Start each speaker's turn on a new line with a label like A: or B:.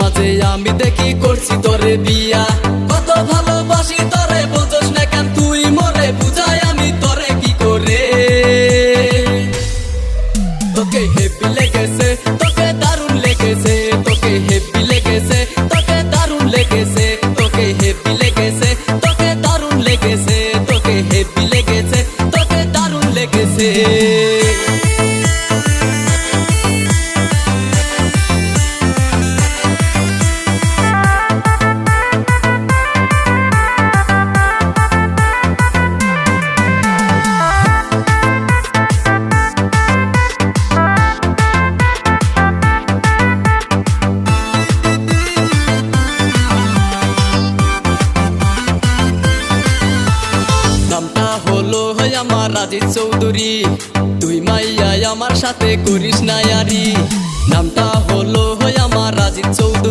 A: মাঝে আমি দেখি করছি তোরে বিয়া, কত ভালোবাসি তোরে বোঝস না কেন তুই মরে, বুঝাই আমি তোরে কি করে। তোকে হেপি লেগেছে, তোকে দারুণ লেগেছে, তোকে হেপি লেগেছে, তোকে দারুণ লেগেছে, তোকে হেপি লেগেছে, তোকে দারুণ লেগেছে, তোকে হেপি লেগেছে, তোকে দারুণ লেগেছে। আমার রাজিদ চৌধুরী, তুই মাইয়া আমার সাথে করিস না ইয়ারি।